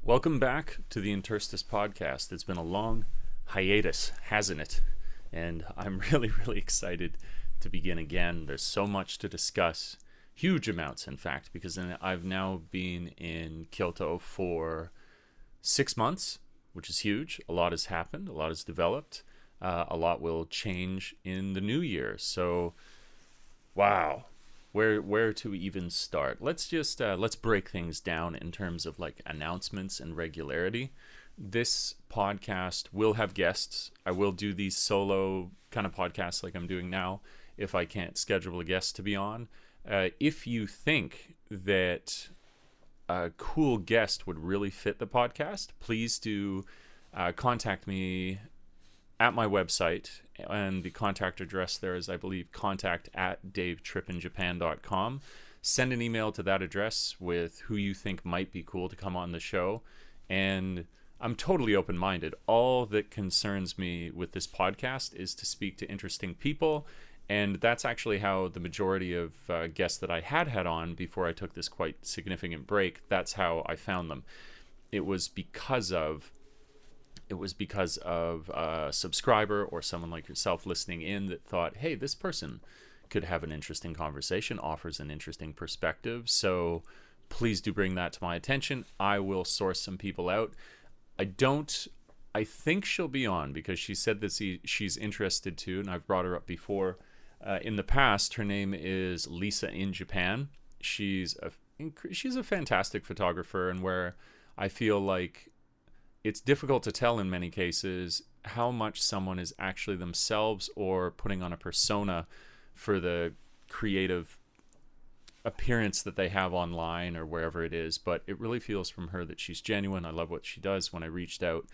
Welcome back to the Interstice podcast. It's been a long hiatus, hasn't it? And I'm really excited to begin again. There's so much to discuss, huge amounts, in fact, because I've now been in Kyoto for 6 months, which is huge. A lot has happened, a lot has developed, a lot will change in the new year. So, wow. Where to even start? Let's break things down in terms of like announcements and regularity. This podcast will have guests. I will do these solo kind of podcasts like I'm doing now if I can't schedule a guest to be on. If you think that a cool guest would really fit the podcast, please do contact me at my website, and the contact address there is, I believe, contact@davetrippinjapan.com. Send an email to that address with who you think might be cool to come on the show, and I'm totally open-minded. All that concerns me with this podcast is to speak to interesting people, and that's actually how the majority of guests that I had on before I took this quite significant break, that's how I found them. It was because of a subscriber or someone like yourself listening in that thought, hey, this person could have an interesting conversation, offers an interesting perspective. So please do bring that to my attention. I will source some people out. I think she'll be on because she said that she's interested too, and I've brought her up before. In the past, her name is Lisa in Japan. She's a fantastic photographer, and where I feel like it's difficult to tell in many cases how much someone is actually themselves or putting on a persona for the creative appearance that they have online or wherever it is. But it really feels from her that she's genuine. I love what she does. When I reached out,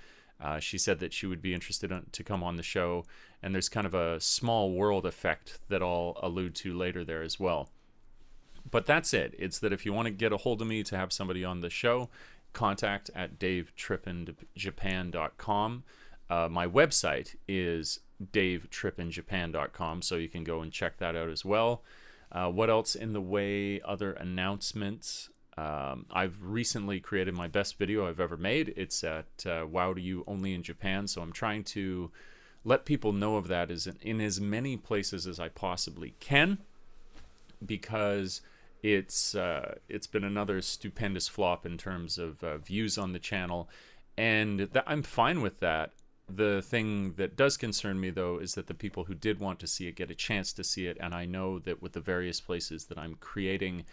she said that she would be interested to come on the show. And there's kind of a small world effect that I'll allude to later there as well. But that's it. It's that if you want to get a hold of me to have somebody on the show, contact@davetrippinjapan.com. My website is davetrippinjapan.com, so you can go and check that out as well. What else in the way? Other announcements. I've recently created my best video I've ever made. It's at Wow to You Only in Japan, so I'm trying to let people know of that in as many places as I possibly can, because it's been another stupendous flop in terms of views on the channel, and I'm fine with that. The thing that does concern me, though, is that the people who did want to see it get a chance to see it, and I know that with the various places that I'm creating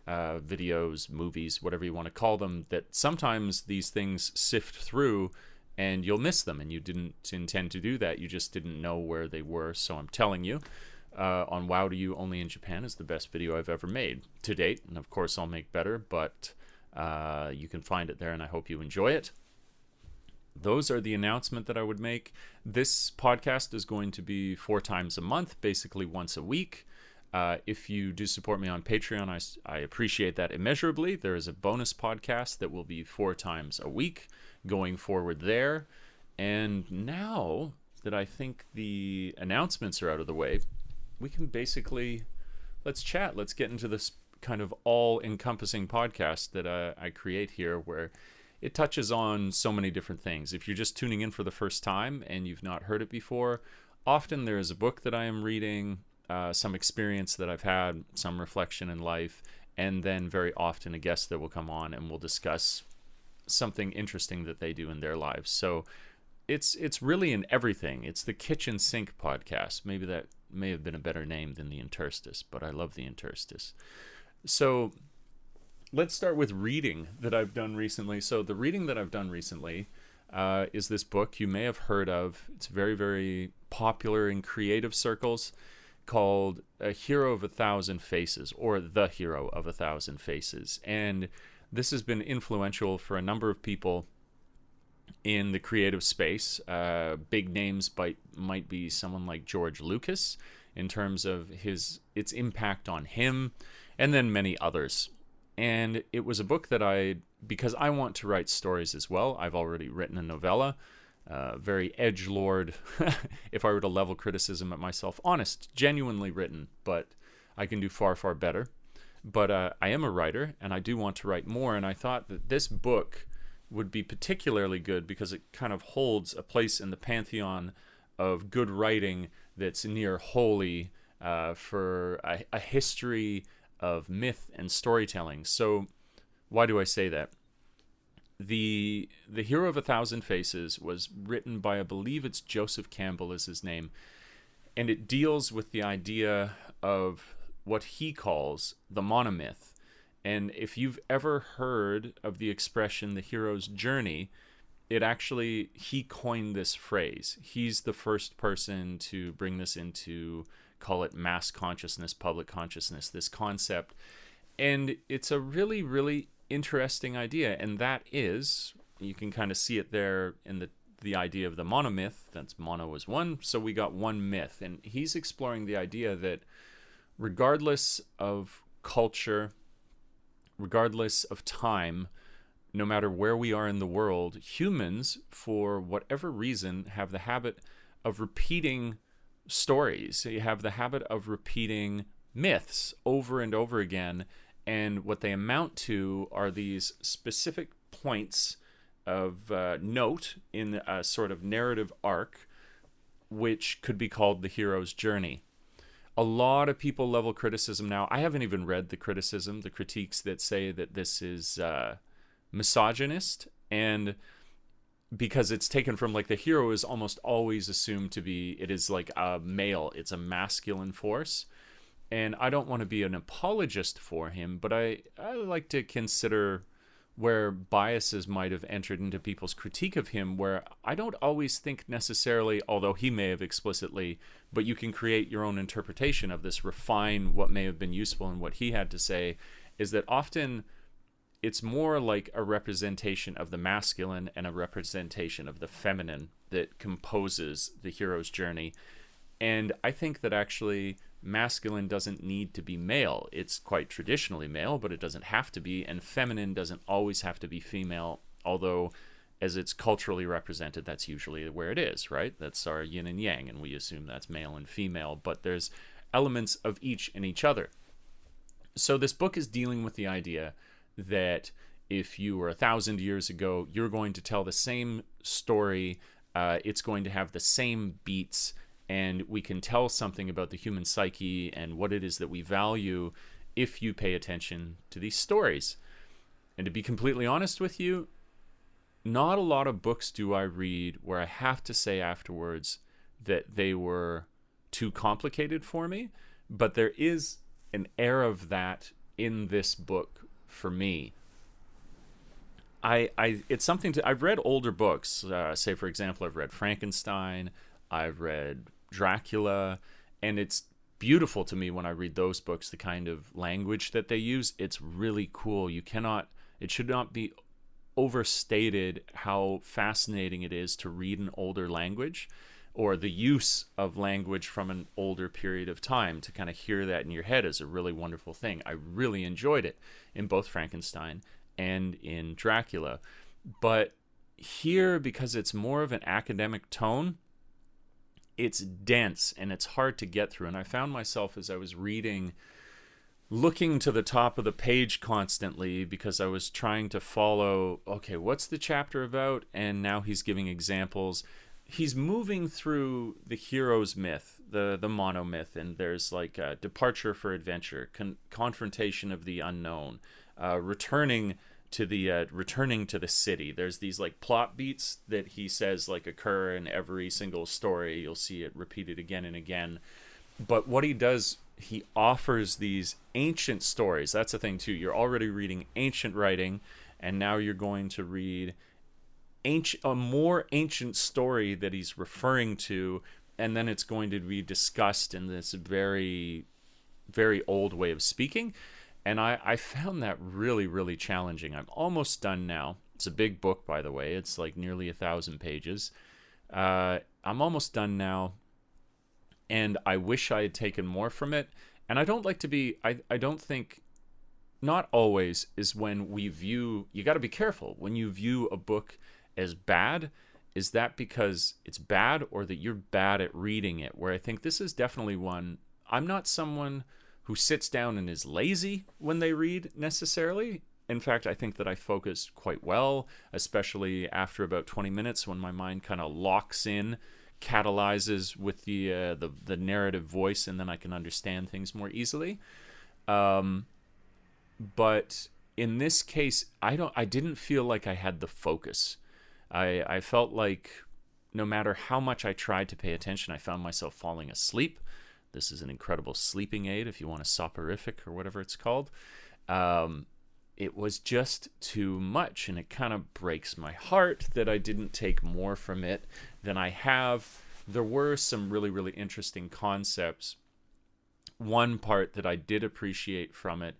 videos, movies, whatever you want to call them, that sometimes these things sift through and you'll miss them, and you didn't intend to do that. You just didn't know where they were, so I'm telling you. On Wow to You Only in Japan is the best video I've ever made to date, and of course I'll make better, but you can find it there, and I hope you enjoy it. Those are the announcement that I would make. This podcast is going to be 4 times a month, basically once a week. If you do support me on Patreon, I appreciate that immeasurably. There is a bonus podcast that will be 4 times a week going forward there. And now that I think the announcements are out of the way, we can let's chat. Let's get into this kind of all-encompassing podcast that I create here, where it touches on so many different things. If you're just tuning in for the first time and you've not heard it before, often there is a book that I am reading, some experience that I've had, some reflection in life, and then very often a guest that will come on and we'll discuss something interesting that they do in their lives. So it's really in everything. It's the kitchen sink podcast. Maybe that may have been a better name than the Interstice, but I love the Interstice. So let's start with reading that I've done recently. So the reading that I've done recently is this book you may have heard of. It's very popular in creative circles, called A Hero of a Thousand Faces, or The Hero of a Thousand Faces. And this has been influential for a number of people in the creative space. Big names might be someone like George Lucas in terms of its impact on him, and then many others. And it was a book that because I want to write stories as well. I've already written a novella, very edgelord, if I were to level criticism at myself. Honest, genuinely written, but I can do far better. But I am a writer, and I do want to write more, and I thought that this book would be particularly good because it kind of holds a place in the pantheon of good writing that's near holy for a history of myth and storytelling. So why do I say that? The Hero of a Thousand Faces was written by, I believe it's Joseph Campbell is his name, and it deals with the idea of what he calls the monomyth. And if you've ever heard of the expression the hero's journey, he coined this phrase. He's the first person to bring this into, call it mass consciousness, public consciousness, this concept. And it's a really, really interesting idea. And that is, you can kind of see it there in the idea of the monomyth. That's mono is one, so we got one myth. And he's exploring the idea that regardless of culture, regardless of time, no matter where we are in the world, humans, for whatever reason, have the habit of repeating stories. You have the habit of repeating myths over and over again, and what they amount to are these specific points of note in a sort of narrative arc, which could be called the hero's journey. A lot of people level criticism now. I haven't even read the critiques that say that this is misogynist, and because it's taken from, like, the hero is almost always assumed to be, it is like a male, it's a masculine force. And I don't want to be an apologist for him, but I like to consider where biases might have entered into people's critique of him, where I don't always think necessarily, although he may have explicitly, but you can create your own interpretation of this, refine what may have been useful in what he had to say, is that often it's more like a representation of the masculine and a representation of the feminine that composes the hero's journey. And I think that actually masculine doesn't need to be male. It's quite traditionally male, but it doesn't have to be. And feminine doesn't always have to be female, although as it's culturally represented, that's usually where it is, right? That's our yin and yang, and we assume that's male and female, but there's elements of each in each other. So this book is dealing with the idea that if you were 1,000 years ago, you're going to tell the same story, it's going to have the same beats, and we can tell something about the human psyche and what it is that we value if you pay attention to these stories. And to be completely honest with you, not a lot of books do I read where I have to say afterwards that they were too complicated for me, but there is an air of that in this book for me. It's something I've read older books, say for example, I've read Frankenstein, I've read Dracula, and it's beautiful to me when I read those books, the kind of language that they use. It's really cool. It should not be overstated how fascinating it is to read an older language, or the use of language from an older period of time. To kind of hear that in your head is a really wonderful thing. I really enjoyed it in both Frankenstein and in Dracula. But here, because it's more of an academic tone, it's dense and it's hard to get through. And I found myself, as I was reading, looking to the top of the page constantly because I was trying to follow, okay, what's the chapter about? And now he's giving examples. He's moving through the hero's myth, the monomyth, and there's like a departure for adventure, confrontation of the unknown, returning to the city. There's these like plot beats that he says like occur in every single story. You'll see it repeated again and again. But what he does, he offers these ancient stories. That's the thing too. You're already reading ancient writing, and now you're going to read a more ancient story that he's referring to, and then it's going to be discussed in this very, very old way of speaking. And I found that really, really challenging. I'm almost done now. It's a big book, by the way. It's like nearly 1,000 pages. I'm almost done now, and I wish I had taken more from it. And I don't like to be, I don't think, not always is when we view, you got to be careful. When you view a book as bad, is that because it's bad or that you're bad at reading it? Where I think this is definitely one, I'm not someone who sits down and is lazy when they read necessarily. In fact, I think that I focused quite well, especially after about 20 minutes when my mind kind of locks in, catalyzes with the narrative voice, and then I can understand things more easily. But in this case, I didn't feel like I had the focus. I felt like no matter how much I tried to pay attention, I found myself falling asleep. This is an incredible sleeping aid if you want a soporific or whatever it's called. It was just too much, and it kind of breaks my heart that I didn't take more from it than I have. There were some really, really interesting concepts. One part that I did appreciate from it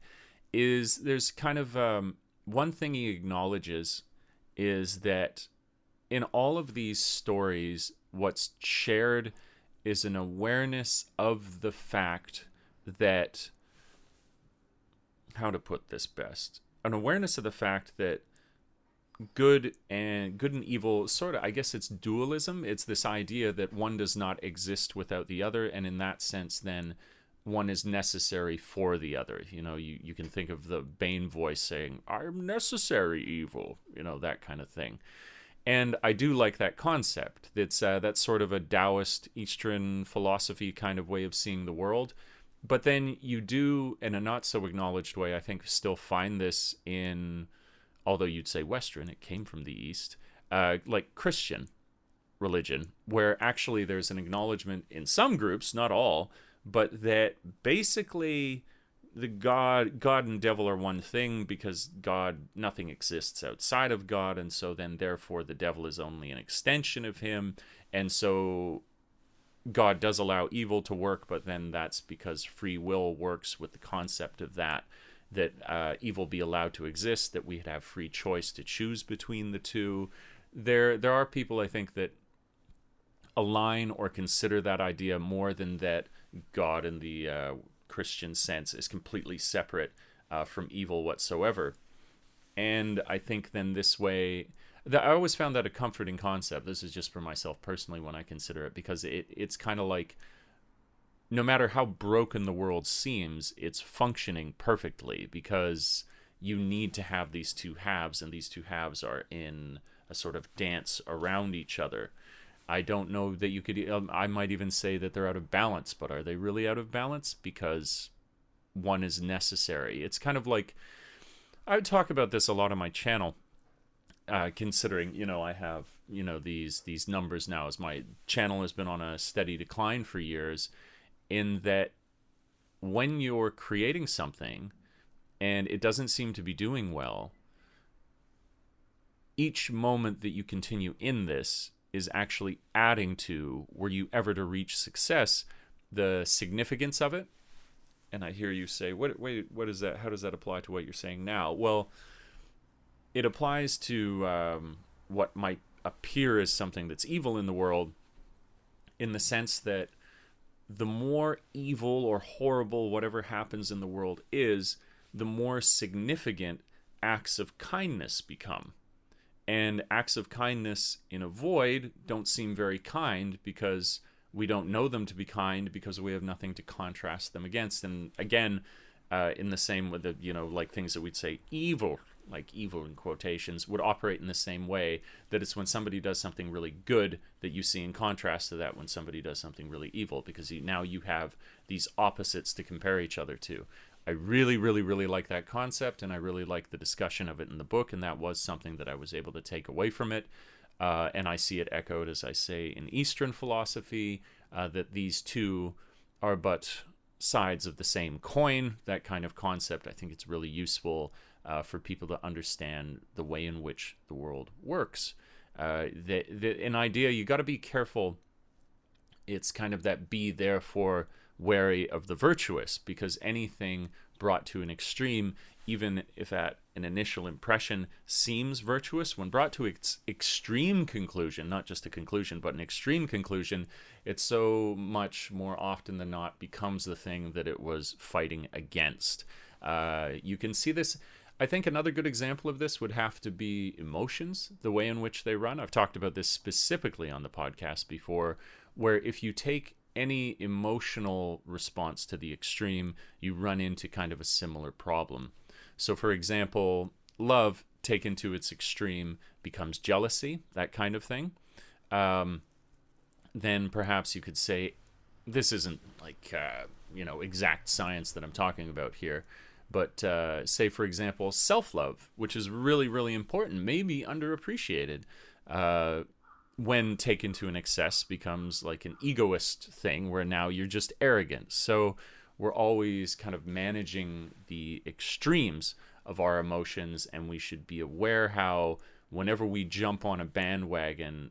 is there's kind of one thing he acknowledges is that in all of these stories, what's shared is an awareness of the fact that, how to put this best, an awareness of the fact that good and evil, sort of, I guess it's dualism. It's this idea that one does not exist without the other, and in that sense, then one is necessary for the other. You know, you can think of the Bane voice saying, "I'm necessary evil," you know, that kind of thing. And I do like that concept. That's sort of a Taoist Eastern philosophy kind of way of seeing the world. But then you do, in a not so acknowledged way, I think, still find this in, although you'd say Western, it came from the East, like Christian religion, where actually there's an acknowledgement in some groups, not all, but that basically the God and devil are one thing, because nothing exists outside of God, and so then therefore the devil is only an extension of him, and so God does allow evil to work, but then that's because free will works with the concept of that evil be allowed to exist, that we'd have free choice to choose between the two. There are people, I think, that align or consider that idea more than that God in the Christian sense is completely separate from evil whatsoever. And I think then this way, I always found that a comforting concept. This is just for myself personally when I consider it, because it's kind of like, no matter how broken the world seems, it's functioning perfectly, because you need to have these two halves, and these two halves are in a sort of dance around each other. I don't know that you could, I might even say that they're out of balance, but are they really out of balance? Because one is necessary. It's kind of like, I would talk about this a lot on my channel, considering, I have, these numbers now, as my channel has been on a steady decline for years, in that when you're creating something and it doesn't seem to be doing well, each moment that you continue in this is actually adding to, were you ever to reach success, the significance of it. And I hear you say, what is that? How does that apply to what you're saying now? Well, it applies to what might appear as something that's evil in the world, in the sense that the more evil or horrible whatever happens in the world is, the more significant acts of kindness become. And acts of kindness in a void don't seem very kind, because we don't know them to be kind, because we have nothing to contrast them against. And again, in the same with the, like things that we'd say evil, like evil in quotations, would operate in the same way, that it's when somebody does something really good that you see in contrast to that when somebody does something really evil, because now you have these opposites to compare each other to. I really, really, really like that concept, and I really like the discussion of it in the book, and that was something that I was able to take away from it. And I see it echoed, as I say, in Eastern philosophy, that these two are but sides of the same coin. That kind of concept, I think it's really useful for people to understand the way in which the world works. An idea, you got to be careful. It's kind of that be therefore wary of the virtuous, because anything brought to an extreme, even if at an initial impression seems virtuous, when brought to its extreme conclusion, not just a conclusion, but an extreme conclusion, it so much more often than not becomes the thing that it was fighting against. You can see this. I think another good example of this would have to be emotions, the way in which they run. I've talked about this specifically on the podcast before, where if you take any emotional response to the extreme, you run into kind of a similar problem. So, for example, love taken to its extreme becomes jealousy, that kind of thing. Then perhaps you could say, this isn't like, exact science that I'm talking about here, but say, for example, self-love, which is really, really important, maybe underappreciated, when taken to an excess, becomes like an egoist thing where now you're just arrogant. So we're always kind of managing the extremes of our emotions, and we should be aware how whenever we jump on a bandwagon,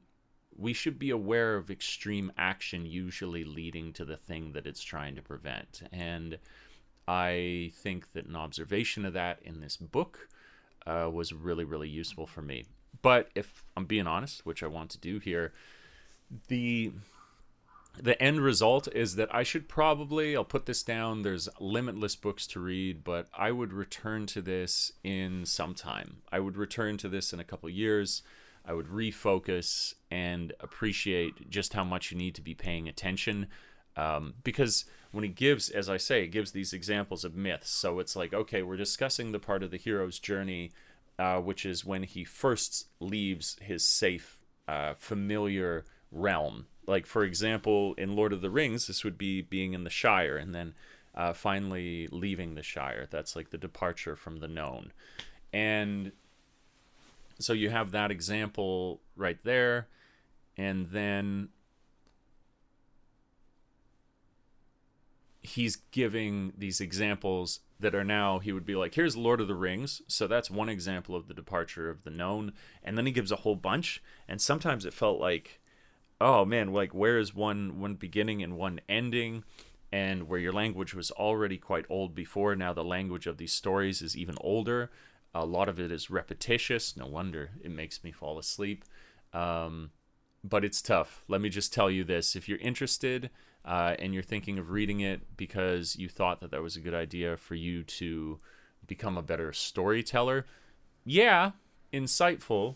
we should be aware of extreme action usually leading to the thing that it's trying to prevent. And I think that an observation of that in this book was really, really useful for me. But if I'm being honest, which I want to do here, the end result is that I should probably, I'll put this down, there's limitless books to read, but I would return to this in some time. I would return to this in a couple of years. I would refocus and appreciate just how much you need to be paying attention. Because when he gives, as I say, it gives these examples of myths. So it's like, okay, we're discussing the part of the hero's journey, which is when he first leaves his safe, familiar realm. Like, for example, in Lord of the Rings, this would be being in the Shire and then finally leaving the Shire. That's like the departure from the known. And so you have that example right there. And then he's giving these examples that are now, he would be like, here's Lord of the Rings. So that's one example of the departure of the known. And then he gives a whole bunch. And sometimes it felt like, oh man, like where is one beginning and one ending? And where your language was already quite old before, now the language of these stories is even older. A lot of it is repetitious. No wonder it makes me fall asleep. But it's tough. Let me just tell you this. If you're interested and you're thinking of reading it because you thought that was a good idea for you to become a better storyteller, yeah, insightful.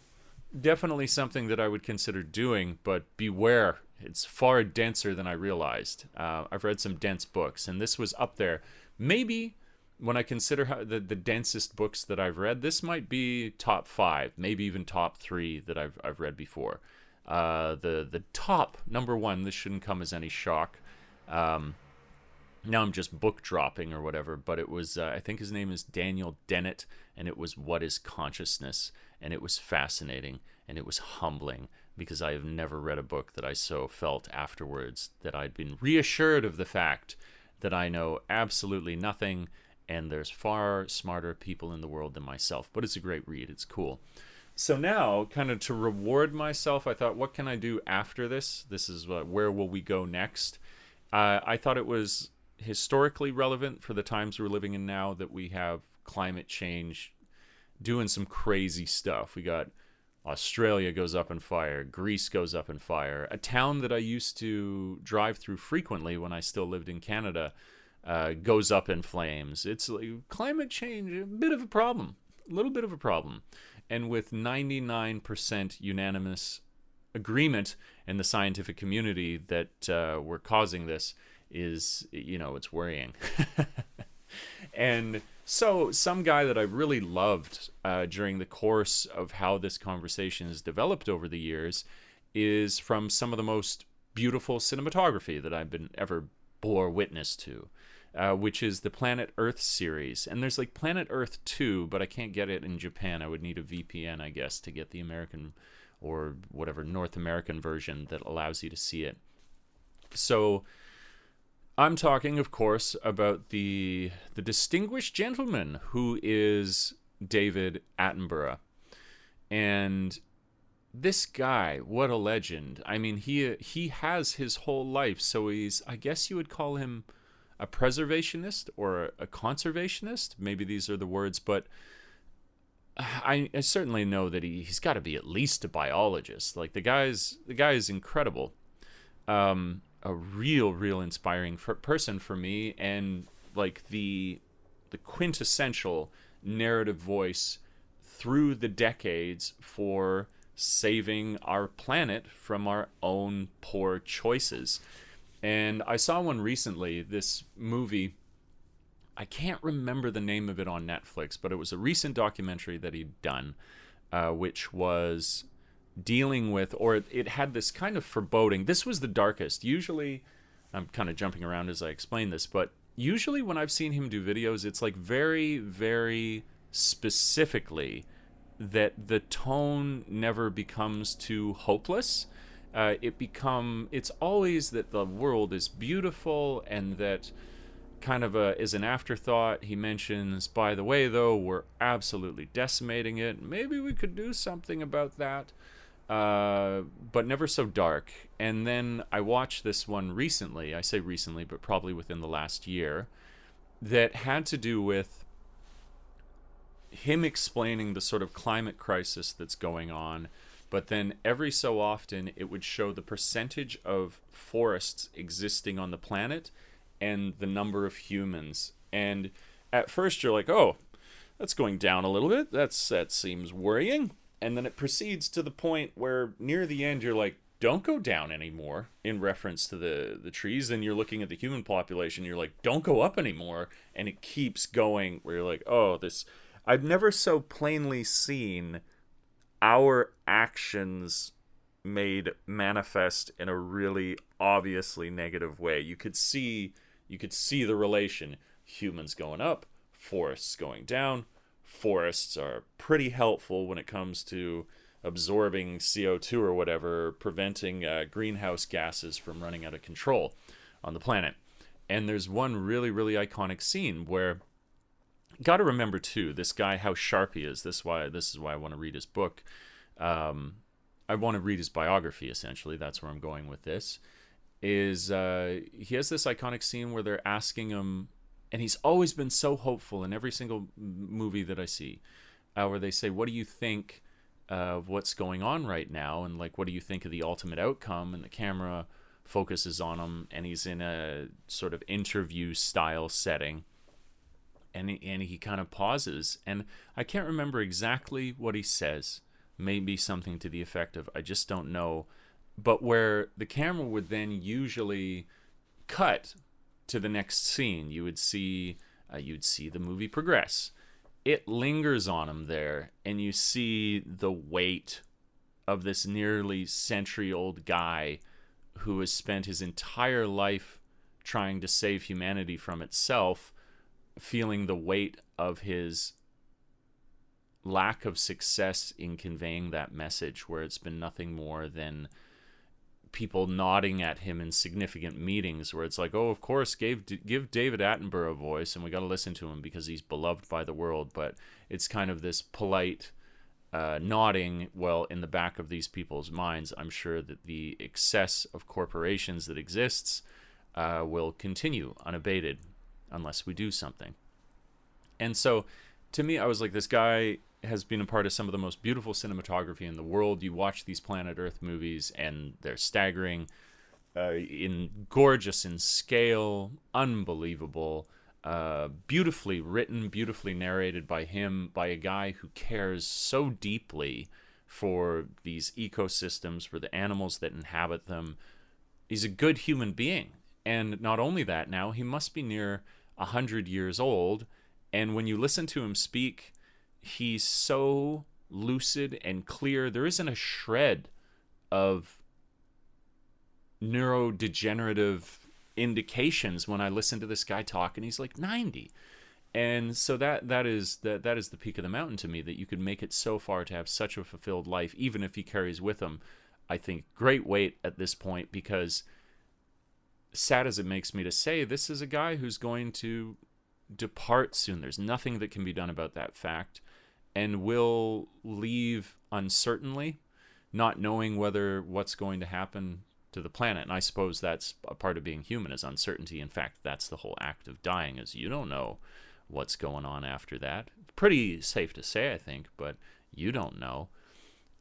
Definitely something that I would consider doing, but beware. It's far denser than I realized. I've read some dense books, and this was up there. Maybe when I consider how the densest books that I've read, this might be top 5, maybe even top 3 that I've read before. The top number 1, this shouldn't come as any shock. Now I'm just book dropping or whatever, but it was, I think his name is Daniel Dennett, and it was What is Consciousness? And it was fascinating, and it was humbling, because I have never read a book that I so felt afterwards that I'd been reassured of the fact that I know absolutely nothing, and there's far smarter people in the world than myself. But it's a great read. It's cool. So now, kind of to reward myself, I thought, what can I do after this? This is where will we go next? I thought it was historically relevant for the times we're living in now, that we have climate change doing some crazy stuff. We got Australia goes up in fire. Greece goes up in fire. A town that I used to drive through frequently when I still lived in Canada goes up in flames. It's like climate change, a bit of a problem. A little bit of a problem. And with 99% unanimous agreement in the scientific community that we're causing this, is, it's worrying. And so some guy that I really loved during the course of how this conversation has developed over the years is from some of the most beautiful cinematography that I've been ever bore witness to, which is the Planet Earth series. And there's like Planet Earth 2, but I can't get it in Japan. I would need a VPN, I guess, to get the American or whatever North American version that allows you to see it. So I'm talking, of course, about the distinguished gentleman who is David Attenborough. And this guy, what a legend. I mean, he has his whole life, so he's, I guess you would call him a preservationist or a conservationist. Maybe these are the words, but I certainly know that he's got to be at least a biologist. Like, the guy is incredible. A real inspiring person for me, and like the quintessential narrative voice through the decades for saving our planet from our own poor choices. And I saw one recently, this movie, I can't remember the name of it on Netflix, but it was a recent documentary that he'd done, which was dealing with, or it had this kind of foreboding. This was the darkest. Usually, I'm kind of jumping around as I explain this, but usually when I've seen him do videos, it's like very, very specifically that the tone never becomes too hopeless. It's always that the world is beautiful, and that kind of is an afterthought. He mentions, by the way, though, we're absolutely decimating it. Maybe we could do something about that. But never so dark. And then I watched this one recently, I say recently, but probably within the last year, that had to do with him explaining the sort of climate crisis that's going on, but then every so often it would show the percentage of forests existing on the planet and the number of humans. And at first you're like, oh, that's going down a little bit. That seems worrying. And then it proceeds to the point where near the end you're like, don't go down anymore, in reference to the trees. And you're looking at the human population, you're like, don't go up anymore. And it keeps going where you're like, oh, this... I've never so plainly seen our actions made manifest in a really obviously negative way. You could see the relation. Humans going up, forests going down. Forests are pretty helpful when it comes to absorbing CO2 or whatever, preventing greenhouse gases from running out of control on the planet. And there's one really, really iconic scene where, got to remember too, this guy, how sharp he is. This is why I want to read his book. I want to read his biography, essentially. That's where I'm going with this. He has this iconic scene where they're asking him, and he's always been so hopeful in every single movie that I see, where they say, what do you think of what's going on right now? And like, what do you think of the ultimate outcome? And the camera focuses on him, and he's in a sort of interview style setting. And he kind of pauses. And I can't remember exactly what he says. Maybe something to the effect of, I just don't know. But where the camera would then usually cut to the next scene, you would see the movie progress. It lingers on him there, and you see the weight of this nearly century-old guy who has spent his entire life trying to save humanity from itself, feeling the weight of his lack of success in conveying that message, where it's been nothing more than people nodding at him in significant meetings, where it's like, oh, of course, give David Attenborough a voice, and we got to listen to him because he's beloved by the world. But it's kind of this polite nodding. Well, in the back of these people's minds, I'm sure that the excess of corporations that exists will continue unabated unless we do something. And so, to me, I was like, this guy has been a part of some of the most beautiful cinematography in the world. You watch these Planet Earth movies, and they're staggering, gorgeous in scale, unbelievable, beautifully written, beautifully narrated by him, by a guy who cares so deeply for these ecosystems, for the animals that inhabit them. He's a good human being. And not only that, now he must be near 100 years old. And when you listen to him speak, he's so lucid and clear. There isn't a shred of neurodegenerative indications when I listen to this guy talk, and he's like 90. And so that is the peak of the mountain to me, that you could make it so far to have such a fulfilled life, even if he carries with him, I think, great weight at this point, because sad as it makes me to say, this is a guy who's going to depart soon. There's nothing that can be done about that fact, and will leave uncertainly, not knowing what's going to happen to the planet. And I suppose that's a part of being human, is uncertainty. In fact, that's the whole act of dying, is you don't know what's going on after that. Pretty safe to say, I think, but you don't know.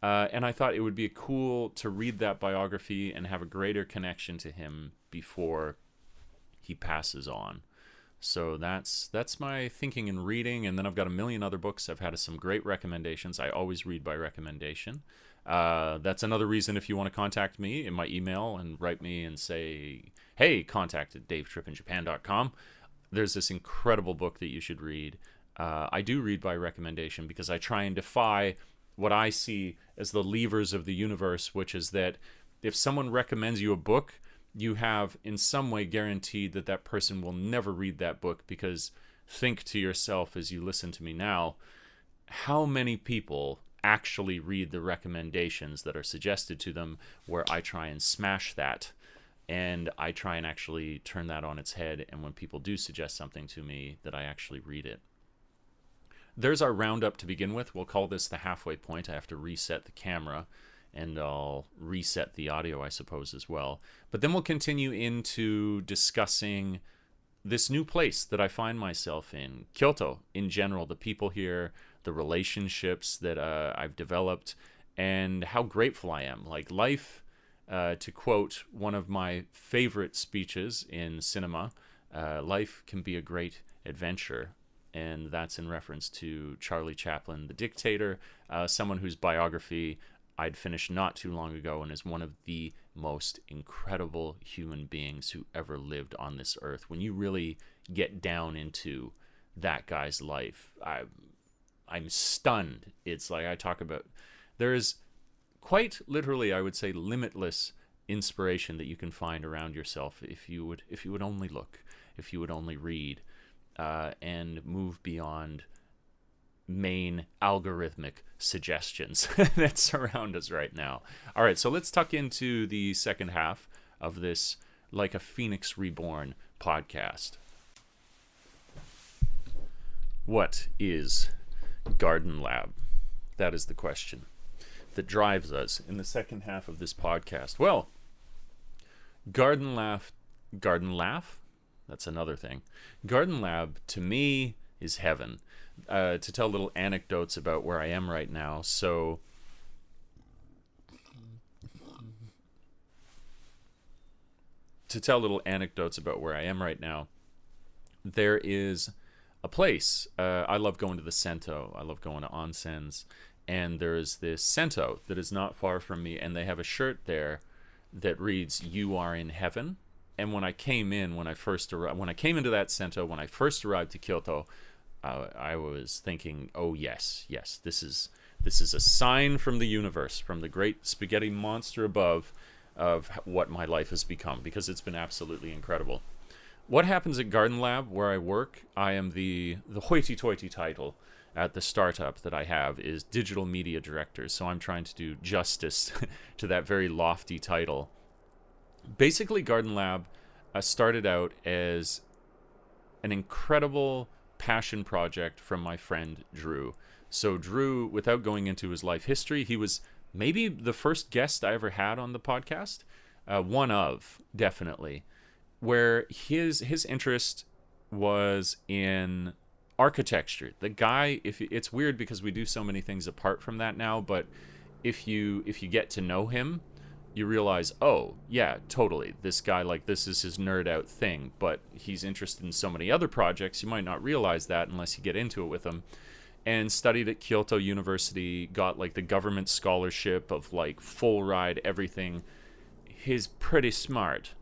And I thought it would be cool to read that biography and have a greater connection to him before he passes on. So that's my thinking and reading. And then I've got a million other books. I've had some great recommendations. I always read by recommendation. That's another reason, if you want to contact me in my email and write me and say, hey, contact at davetrippinjapan.com. there's this incredible book that you should read. I do read by recommendation because I try and defy what I see as the levers of the universe, which is that if someone recommends you a book, you have in some way guaranteed that that person will never read that book, because think to yourself as you listen to me now, how many people actually read the recommendations that are suggested to them, where I try and smash that and I try and actually turn that on its head, and when people do suggest something to me, that I actually read it. There's our roundup to begin with. We'll call this the halfway point. I have to reset the camera, and I'll reset the audio, I suppose, as well. But then we'll continue into discussing this new place that I find myself in, Kyoto in general, the people here, the relationships that I've developed, and how grateful I am. Like life, to quote one of my favorite speeches in cinema, life can be a great adventure. And that's in reference to Charlie Chaplin, the dictator, someone whose biography I'd finished not too long ago, and is one of the most incredible human beings who ever lived on this earth. When you really get down into that guy's life, I'm stunned. It's like I talk about, there is quite literally, I would say, limitless inspiration that you can find around yourself if you would only look, if you would only read, and move beyond main algorithmic suggestions that surround us right now. All right, so let's tuck into the second half of this Like a Phoenix Reborn podcast. What is Garden Lab? That is the question that drives us in the second half of this podcast. Well, Garden Laugh? That's another thing. Garden Lab, to me, is heaven. To tell little anecdotes about where I am right now. So, there is a place. I love going to the Sento. I love going to onsens. And there is this Sento that is not far from me, and they have a shirt there that reads, "You are in heaven." And when I came into that Sento, when I first arrived to Kyoto, I was thinking, oh yes, this is a sign from the universe, from the great spaghetti monster above, of what my life has become, because it's been absolutely incredible. What happens at Garden Lab, where I work, I am the hoity-toity title at the startup that I have is digital media director, so I'm trying to do justice to that very lofty title. Basically, Garden Lab started out as an incredible passion project from my friend Drew. So Drew, without going into his life history, he was maybe the first guest I ever had on the podcast. One of, definitely. Where his interest was in architecture. The guy, it's weird because we do so many things apart from that now, but if you get to know him, you realize, oh, yeah, totally. This guy, like, this is his nerd out thing, but he's interested in so many other projects. You might not realize that unless you get into it with him. And studied at Kyoto University, got, like, the government scholarship of, like, full ride, everything. He's pretty smart.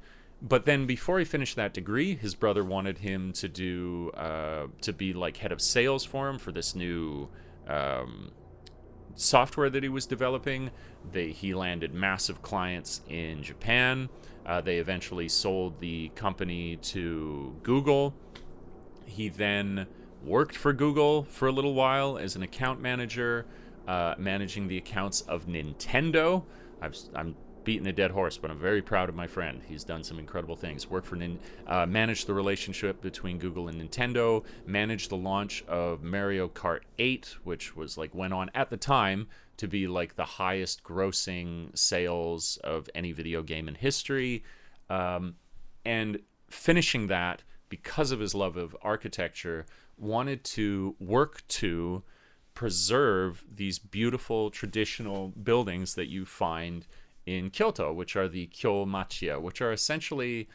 But then before he finished that degree, his brother wanted him to do, to be, like, head of sales for him for this new software that he was developing. He landed massive clients in Japan. They eventually sold the company to Google. He then worked for Google for a little while as an account manager, managing the accounts of Nintendo. I'm beating a dead horse, but I'm very proud of my friend. He's done some incredible things. Managed the relationship between Google and Nintendo, managed the launch of Mario Kart 8, which was went on at the time to be the highest grossing sales of any video game in history. And finishing that, because of his love of architecture, wanted to work to preserve these beautiful traditional buildings that you find in Kyoto, which are the Kyo Machiya, which are essentially,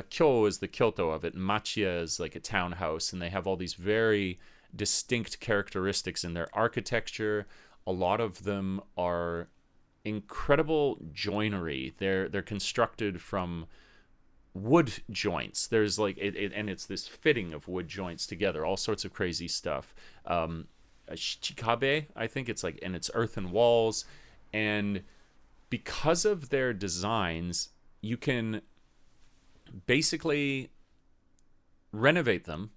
Kyo is the Kyoto of it, and Machiya is like a townhouse, and they have all these very distinct characteristics in their architecture. A lot of them are incredible joinery. They're constructed from wood joints. There's like and it's this fitting of wood joints together, all sorts of crazy stuff. Shikabe, I think it's like, and it's earthen walls, and because of their designs, you can basically renovate them,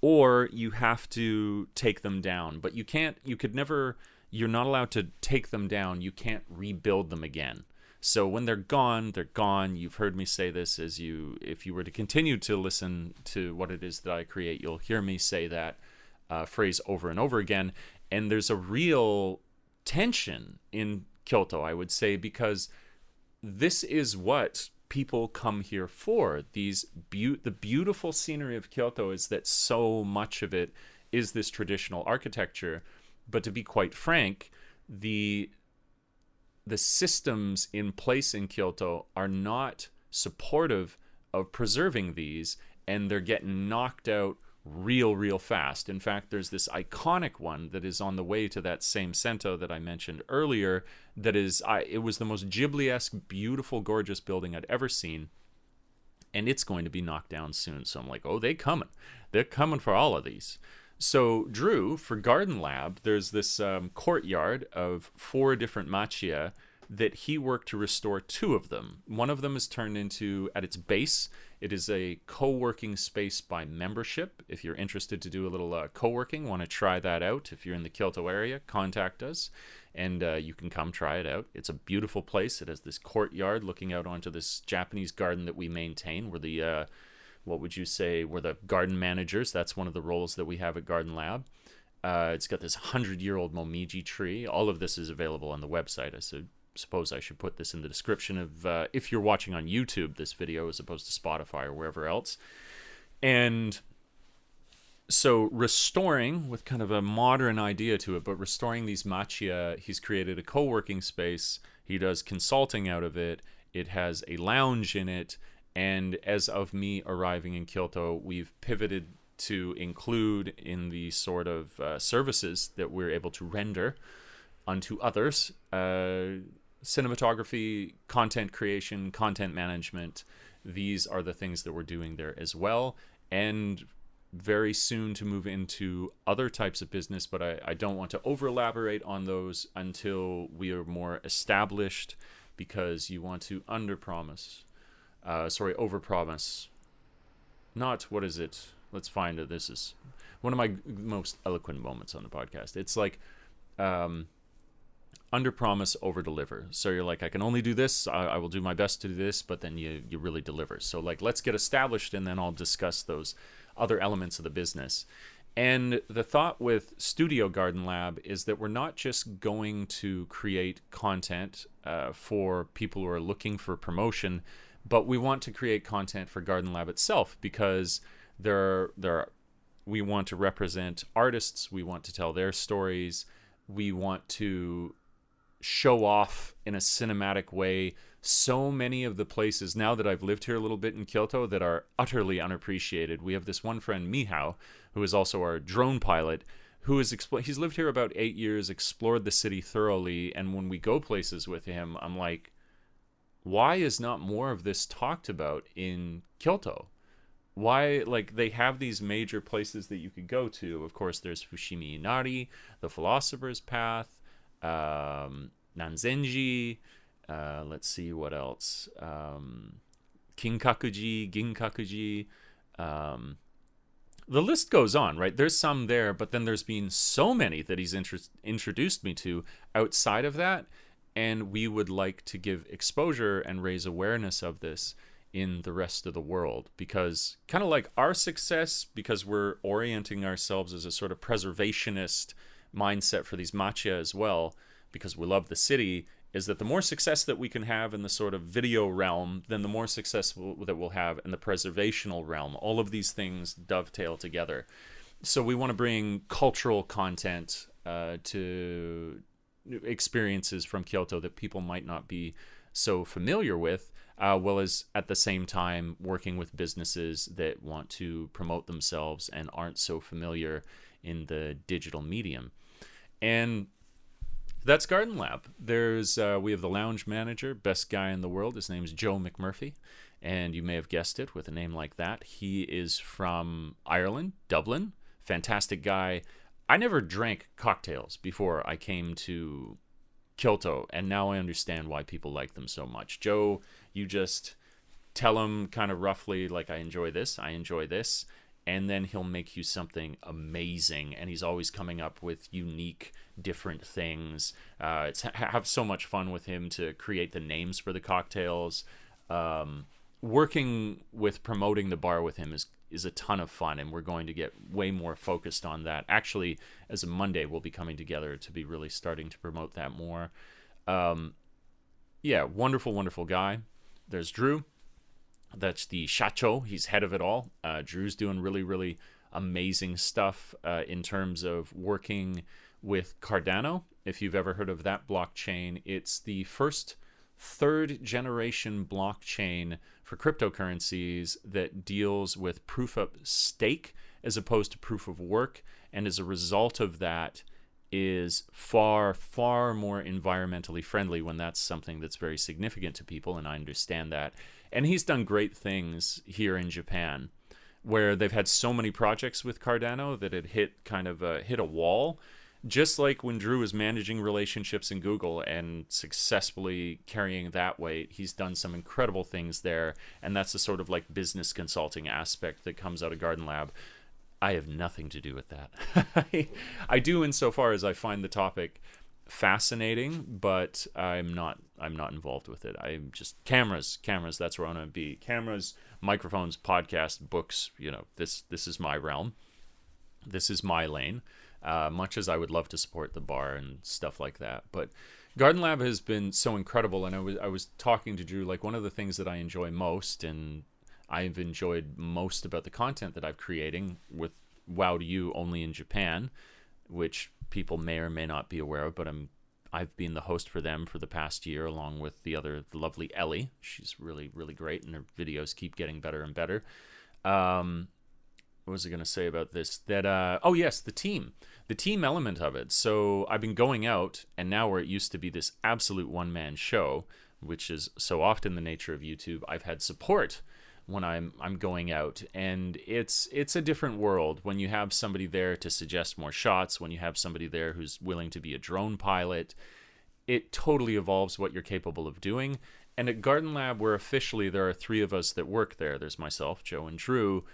or you have to take them down. But you're not allowed to take them down. You can't rebuild them again. So when they're gone, they're gone. You've heard me say this if you were to continue to listen to what it is that I create, you'll hear me say that phrase over and over again. And there's a real tension in Kyoto, I would say, because this is what people come here for. The beautiful scenery of Kyoto is that so much of it is this traditional architecture. But to be quite frank, the systems in place in Kyoto are not supportive of preserving these, and they're getting knocked out real fast. In fact, there's this iconic one that is on the way to that same Sento that I mentioned earlier, it was the most Ghibli-esque, beautiful, gorgeous building I'd ever seen, and it's going to be knocked down soon. So I'm like, oh, they're coming for all of these. So Drew, for Garden Lab, there's this courtyard of 4 different machiya that he worked to restore 2 of them. One of them is turned into, at its base, it is a co-working space by membership. If you're interested to do a little co-working, want to try that out, if you're in the Kyoto area, contact us, and you can come try it out. It's a beautiful place. It has this courtyard looking out onto this Japanese garden that we maintain. We're the what would you say, we're the garden managers. That's one of the roles that we have at Garden Lab. It's got this 100-year-old momiji tree. All of this is available on the website. I suppose I should put this in the description of, if you're watching on YouTube, this video, as opposed to Spotify or wherever else. And so restoring, with kind of a modern idea to it, but restoring these machiya, he's created a co-working space. He does consulting out of it. It has a lounge in it. And as of me arriving in Kyoto, we've pivoted to include in the sort of services that we're able to render unto others, cinematography, content creation, content management. These are the things that we're doing there as well. And very soon to move into other types of business, but I don't want to over-elaborate on those until we are more established, because you want to overpromise. Not, what is it? Let's find it. This is one of my most eloquent moments on the podcast. It's like underpromise, overdeliver. So you're like, I can only do this. I will do my best to do this, but then you really deliver. So like, let's get established, and then I'll discuss those other elements of the business. And the thought with Studio Garden Lab is that we're not just going to create content for people who are looking for promotion, but we want to create content for Garden Lab itself, because we want to represent artists, we want to tell their stories, we want to show off in a cinematic way so many of the places, now that I've lived here a little bit in Kyoto, that are utterly unappreciated. We have this one friend, Mihao, who is also our drone pilot, who is he's lived here about 8 years, explored the city thoroughly, and when we go places with him, I'm like, why is not more of this talked about in Kyoto? Why, like, they have these major places that you could go to. Of course, there's Fushimi Inari, the Philosopher's Path, Nanzenji, let's see what else, Kinkakuji, Ginkakuji, the list goes on, right? There's some there, but then there's been so many that he's introduced me to outside of that. And we would like to give exposure and raise awareness of this in the rest of the world, because kind of like our success, because we're orienting ourselves as a sort of preservationist mindset for these machiya as well, because we love the city, is that the more success that we can have in the sort of video realm, then the more success that we'll have in the preservational realm. All of these things dovetail together. So we want to bring cultural content to experiences from Kyoto that people might not be so familiar with, well as at the same time working with businesses that want to promote themselves and aren't so familiar in the digital medium. And that's Garden Lab. There's we have the lounge manager, best guy in the world. His name's Joe McMurphy, And you may have guessed it with a name like that. He is from Ireland, Dublin. Fantastic guy. I never drank cocktails before I came to Kyoto, and now I understand why people like them so much. Joe, you just tell him kind of roughly, like, I enjoy this, and then he'll make you something amazing, and he's always coming up with unique, different things. Have so much fun with him to create the names for the cocktails. Working with promoting the bar with him is a ton of fun, and we're going to get way more focused on that. Actually, as of Monday, we'll be coming together to be really starting to promote that more. Yeah, wonderful guy. There's Drew. That's the Shacho. He's head of it all. Drew's doing really amazing stuff in terms of working with Cardano. If you've ever heard of that blockchain, it's the first third generation blockchain for cryptocurrencies that deals with proof of stake as opposed to proof of work, and as a result of that is far more environmentally friendly when that's something that's very significant to people, and I understand that. And he's done great things here in Japan where they've had so many projects with Cardano that it hit a wall. Just like when Drew was managing relationships in Google and successfully carrying that weight, he's done some incredible things there, and that's the sort of like business consulting aspect that comes out of Garden Lab. I have nothing to do with that. I do insofar as I find the topic fascinating, but I'm not involved with it. I'm just cameras, that's where I want to be. Cameras, microphones, podcasts, books, this is my realm. This is my lane. Much as I would love to support the bar and stuff like that. But Garden Lab has been so incredible, and I was talking to Drew, like, one of the things that I enjoy most, and I've enjoyed most about the content that I'm creating with WoW to You only in Japan, which people may or may not be aware of, but I've been the host for them for the past year, along with the lovely Ellie. She's really great, and her videos keep getting better and better. What was I going to say about this? That, oh yes, the team element of it. So I've been going out, and now where it used to be this absolute one-man show, which is so often the nature of YouTube, I've had support when I'm going out, and it's a different world when you have somebody there to suggest more shots, when you have somebody there who's willing to be a drone pilot. It totally evolves what you're capable of doing. And at Garden Lab, where officially there are 3 of us that work there, there's myself, Joe, and Drew,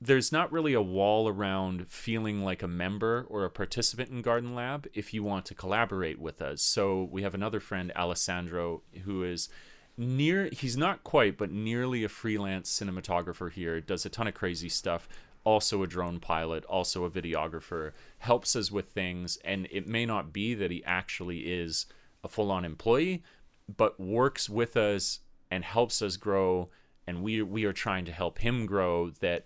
there's not really a wall around feeling like a member or a participant in Garden Lab if you want to collaborate with us. So we have another friend, Alessandro, who is he's not quite, but nearly a freelance cinematographer here, does a ton of crazy stuff, also a drone pilot, also a videographer, helps us with things, and it may not be that he actually is a full-on employee, but works with us and helps us grow, and we are trying to help him grow. That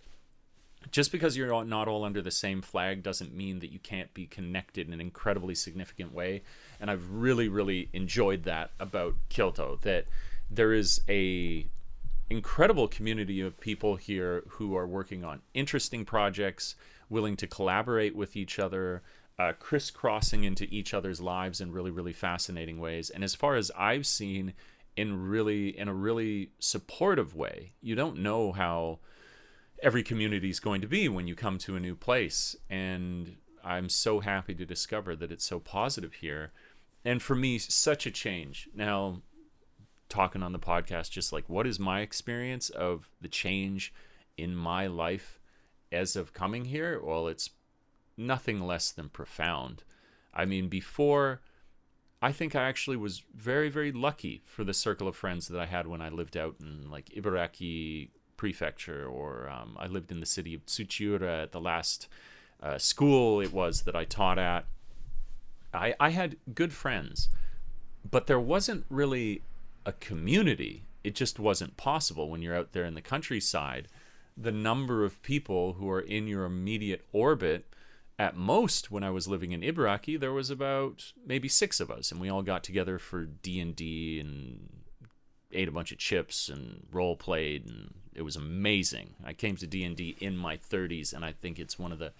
just because you're not all under the same flag doesn't mean that you can't be connected in an incredibly significant way. And I've really enjoyed that about Kyoto, that there is a incredible community of people here who are working on interesting projects, willing to collaborate with each other, crisscrossing into each other's lives in really fascinating ways. And as far as I've seen, in a really supportive way. You don't know how every community is going to be when you come to a new place, and I'm so happy to discover that it's so positive here. And for me, such a change. Now, talking on the podcast, just like, what is my experience of the change in my life as of coming here? Well, it's nothing less than profound. I mean, before, I think I actually was very lucky for the circle of friends that I had when I lived out in like Ibaraki Prefecture, or I lived in the city of Tsuchiura at the last school it was that I taught at. I had good friends, but there wasn't really a community. It just wasn't possible when you're out there in the countryside. The number of people who are in your immediate orbit, at most, when I was living in Ibaraki, there was about maybe 6 of us, and we all got together for D&D and ate a bunch of chips and role played, and it was amazing. I came to D&D in my 30s, and I think it's one of the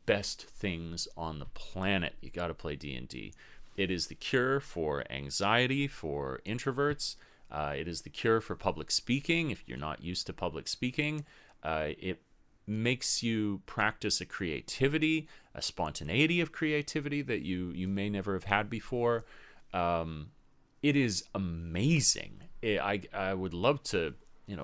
best things on the planet. You got to play D&D. It is the cure for anxiety, for introverts. It is the cure for public speaking. If you're not used to public speaking, it makes you practice a creativity, a spontaneity of creativity that you may never have had before. It is amazing. I would love to,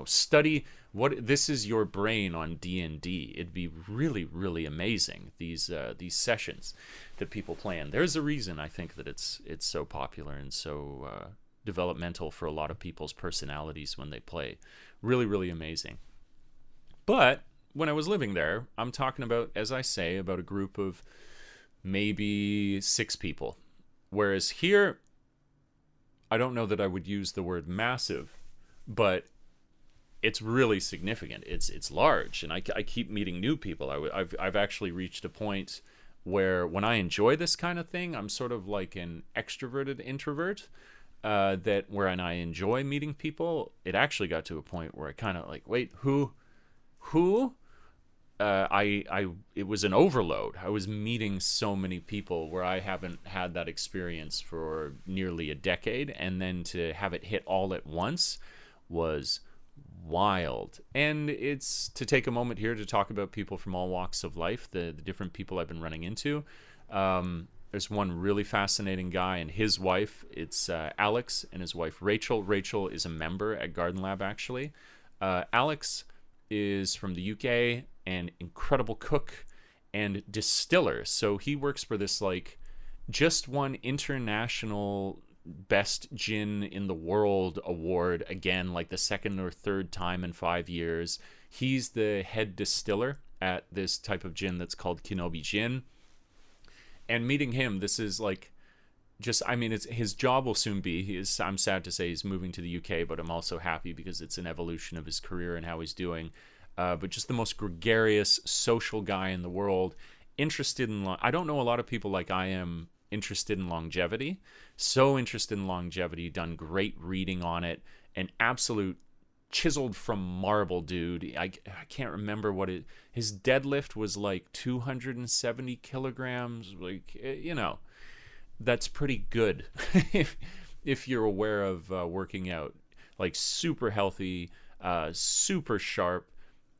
study what this is your brain on D&D. It'd be really, really amazing, these sessions that people play. And there's a reason I think that it's so popular and so developmental for a lot of people's personalities when they play. Really, really amazing. But when I was living there, I'm talking about, as I say, about a group of maybe 6 people. Whereas here, I don't know that I would use the word massive, but it's really significant. It's large, and I keep meeting new people. I've actually reached a point where when I enjoy this kind of thing, I'm sort of like an extroverted introvert. That when I enjoy meeting people, it actually got to a point where I kind of like, wait, who? It was an overload. I was meeting so many people where I haven't had that experience for nearly a decade, and then to have it hit all at once was wild. And it's to take a moment here to talk about people from all walks of life, the different people I've been running into. There's one really fascinating guy and his wife. It's Alex and his wife Rachel. Rachel is a member at Garden Lab, actually. Alex is from the UK, an incredible cook and distiller. So he works for this, like, just won international best gin in the world award again, like the second or third time in 5 years. He's the head distiller at this type of gin that's called Kinobi Gin. And meeting him, this is like, it's his job will soon be. I'm sad to say he's moving to the UK, but I'm also happy because it's an evolution of his career and how he's doing. But just the most gregarious, social guy in the world, interested in, I don't know a lot of people like I am interested in longevity. So interested in longevity, done great reading on it, an absolute chiseled from marble dude. I can't remember what his deadlift was, like 270 kilograms. Like, that's pretty good if you're aware of working out. Like, super healthy, super sharp,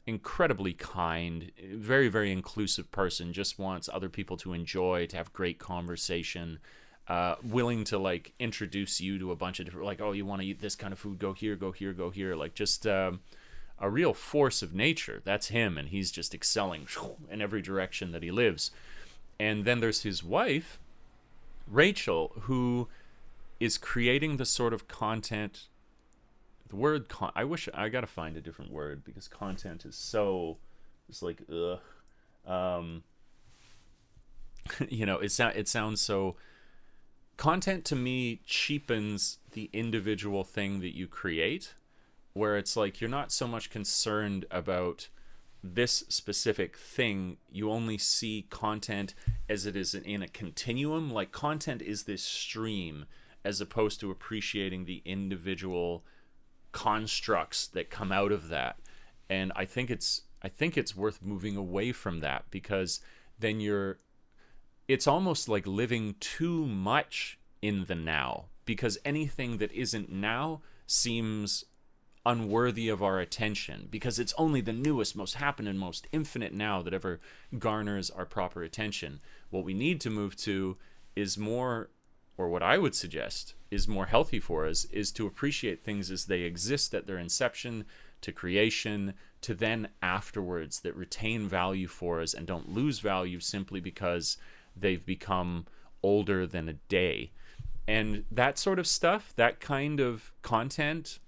incredibly kind, very, very inclusive person, just wants other people to enjoy, to have great conversation, willing to, like, introduce you to a bunch of different, like, oh, you want to eat this kind of food, go here, go here, go here. Like, just a real force of nature. That's him, and he's just excelling in every direction that he lives. And then there's his wife, Rachel, who is creating the sort of content. The word I wish I gotta find a different word, because content is so, it's like, ugh. It sounds so. Content to me cheapens the individual thing that you create, where it's like you're not so much concerned about this specific thing. You only see content as it is in a continuum. Like, content is this stream, as opposed to appreciating the individual constructs that come out of that. And I think it's worth moving away from that, because then it's almost like living too much in the now, because anything that isn't now seems unworthy of our attention, because it's only the newest, most happening, most infinite now that ever garners our proper attention. What we need to move to is more, or what I would suggest is more healthy for us, is to appreciate things as they exist at their inception, to creation, to then afterwards, that retain value for us and don't lose value simply because they've become older than a day. And that sort of stuff, that kind of content,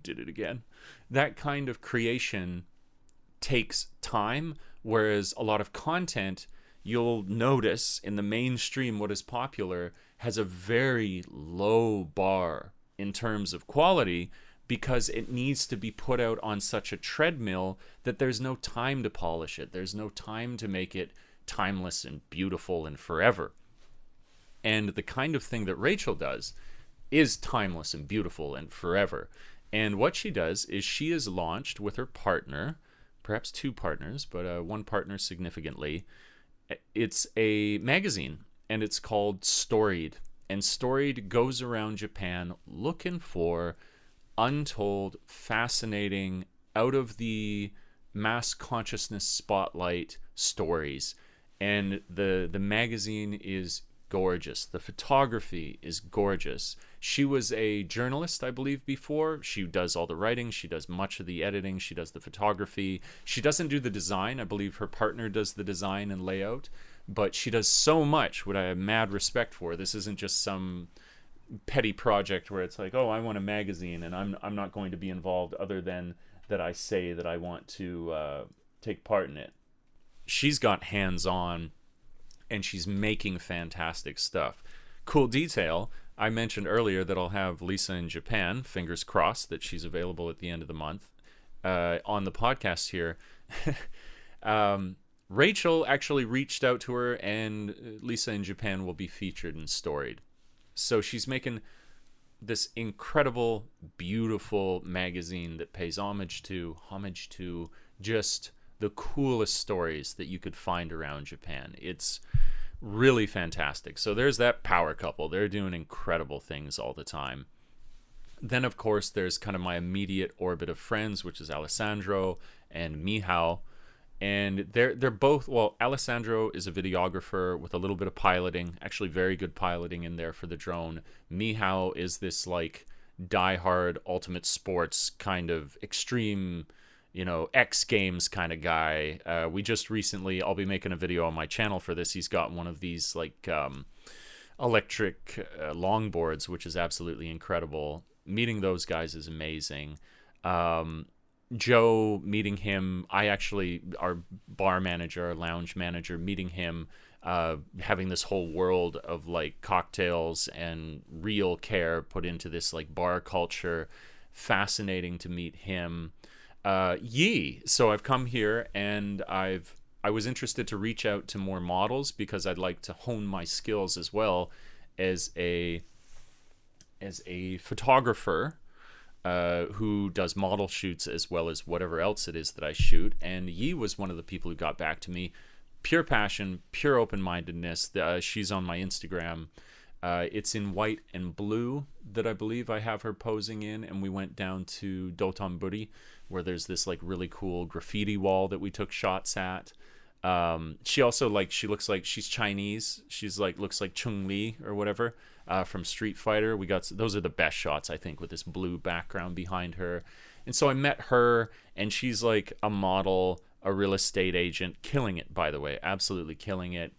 did it again, that kind of creation takes time, whereas a lot of content, you'll notice in the mainstream, what is popular has a very low bar in terms of quality, because it needs to be put out on such a treadmill that there's no time to polish it. There's no time to make it timeless and beautiful and forever. And the kind of thing that Rachel does is timeless and beautiful and forever. And what she does is she is launched with her partner, perhaps 2 partners, but one partner significantly. It's a magazine, and it's called Storied. And Storied goes around Japan looking for untold, fascinating, out of the mass consciousness spotlight stories. And the magazine is gorgeous. The photography is gorgeous. She was a journalist, I believe, before. She does all the writing. She does much of the editing. She does the photography. She doesn't do the design. I believe her partner does the design and layout. But she does so much, what I have mad respect for. This isn't just some petty project where it's like, oh, I want a magazine and I'm not going to be involved other than that I say that I want to take part in it. She's got hands-on, and she's making fantastic stuff. Cool detail, I mentioned earlier that I'll have Lisa in Japan, fingers crossed that she's available at the end of the month, on the podcast here. Rachel actually reached out to her, and Lisa in Japan will be featured in Storied. So she's making this incredible, beautiful magazine that pays homage to just the coolest stories that you could find around Japan. It's really fantastic. So there's that power couple. They're doing incredible things all the time. Then, of course, there's kind of my immediate orbit of friends, which is Alessandro and Mihao. And they're both, well, Alessandro is a videographer with a little bit of piloting, actually very good piloting in there for the drone. Mihao is this like diehard ultimate sports kind of extreme, X Games kind of guy. We just recently, I'll be making a video on my channel for this. He's got one of these like electric longboards, which is absolutely incredible. Meeting those guys is amazing. Joe, meeting him, our bar manager, our lounge manager, meeting him, having this whole world of like cocktails and real care put into this like bar culture. Fascinating to meet him. Yi. So I've come here and I was interested to reach out to more models because I'd like to hone my skills as well as a photographer. Who does model shoots as well as whatever else it is that I shoot. And Yi was one of the people who got back to me. Pure passion, pure open-mindedness. She's on my Instagram. It's in white and blue that I believe I have her posing in. And we went down to Dotonbori, where there's this like really cool graffiti wall that we took shots at. She also she looks like she's Chinese. She's looks like Chun-Li or whatever. From Street Fighter. Those are the best shots, I think, with this blue background behind her. And so I met her, and she's like a model, a real estate agent, killing it, by the way, absolutely killing it.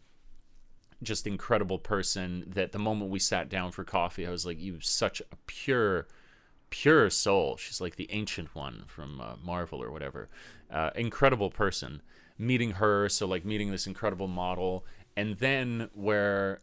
Just incredible person that the moment we sat down for coffee, I was like, you have such a pure soul. She's like the Ancient One from Marvel or whatever. Incredible person. Meeting her, so like meeting this incredible model, and then where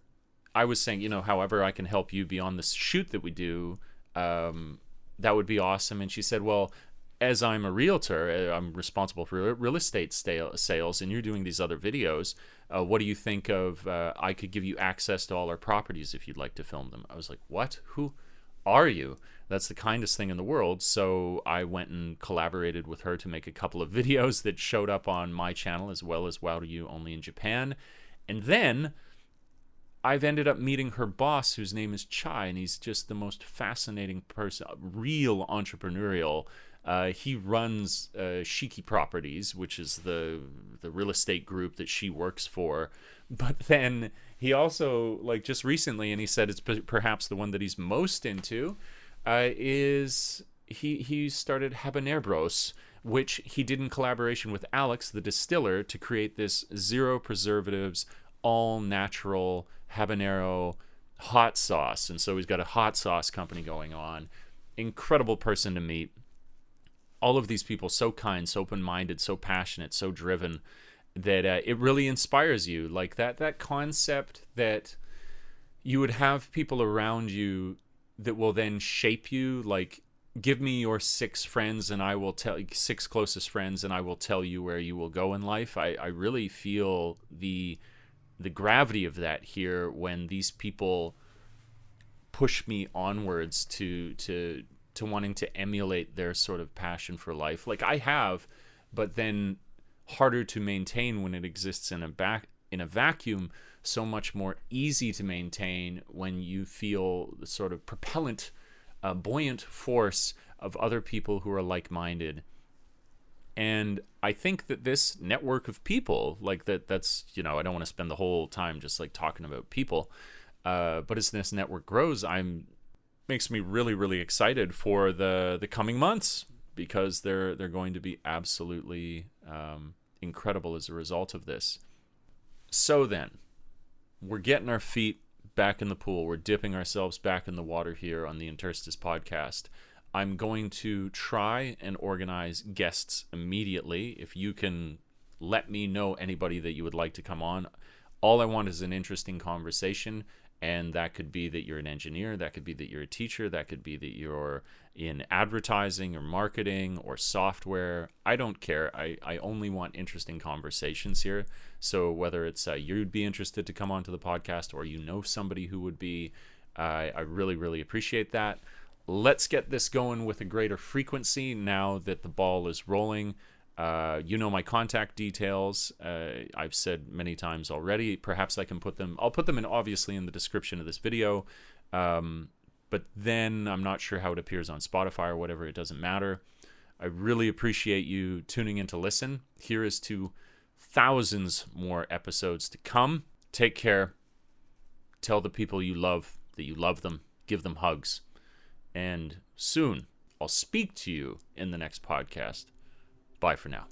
I was saying, however I can help you beyond this shoot that we do, that would be awesome. And she said, well, as I'm a realtor, I'm responsible for real estate sales, and you're doing these other videos. What do you think of, I could give you access to all our properties if you'd like to film them. I was like, what? Who are you? That's the kindest thing in the world. So I went and collaborated with her to make a couple of videos that showed up on my channel as well as Wow to You Only in Japan. And then I've ended up meeting her boss, whose name is Chai, and he's just the most fascinating person, real entrepreneurial. He runs Shiki Properties, which is the real estate group that she works for. But then he also, just recently, and he said it's perhaps the one that he's most into, is he started Habaneros, which he did in collaboration with Alex, the distiller, to create this zero preservatives, all natural habanero hot sauce. And so he's got a hot sauce company going on. Incredible person to meet. All of these people so kind, so open-minded, so passionate, so driven that it really inspires you. Like that concept that you would have people around you that will then shape you. Like, give me your 6 friends and I will tell you, 6 closest friends, and I will tell you where you will go in life. I really feel the gravity of that here when these people push me onwards to wanting to emulate their sort of passion for life. Like I have, but then harder to maintain when it exists in a vacuum, so much more easy to maintain when you feel the sort of propellant buoyant force of other people who are like-minded. And I think that this network of people, like that's, I don't want to spend the whole time just like talking about people, but as this network grows, makes me really, really excited for the coming months, because they're going to be absolutely incredible as a result of this. So then, we're getting our feet back in the pool. We're dipping ourselves back in the water here on the Interstice podcast. I'm going to try and organize guests immediately. If you can let me know anybody that you would like to come on. All I want is an interesting conversation, and that could be that you're an engineer, that could be that you're a teacher, that could be that you're in advertising or marketing or software. I don't care. I only want interesting conversations here. So whether it's you'd be interested to come onto the podcast, or somebody who would be, I really, really appreciate that. Let's get this going with a greater frequency now that the ball is rolling. My contact details. I've said many times already. Perhaps I can I'll put them in, obviously, in the description of this video. But then I'm not sure how it appears on Spotify or whatever. It doesn't matter. I really appreciate you tuning in to listen. Here is to thousands more episodes to come. Take care. Tell the people you love that you love them. Give them hugs. And soon, I'll speak to you in the next podcast. Bye for now.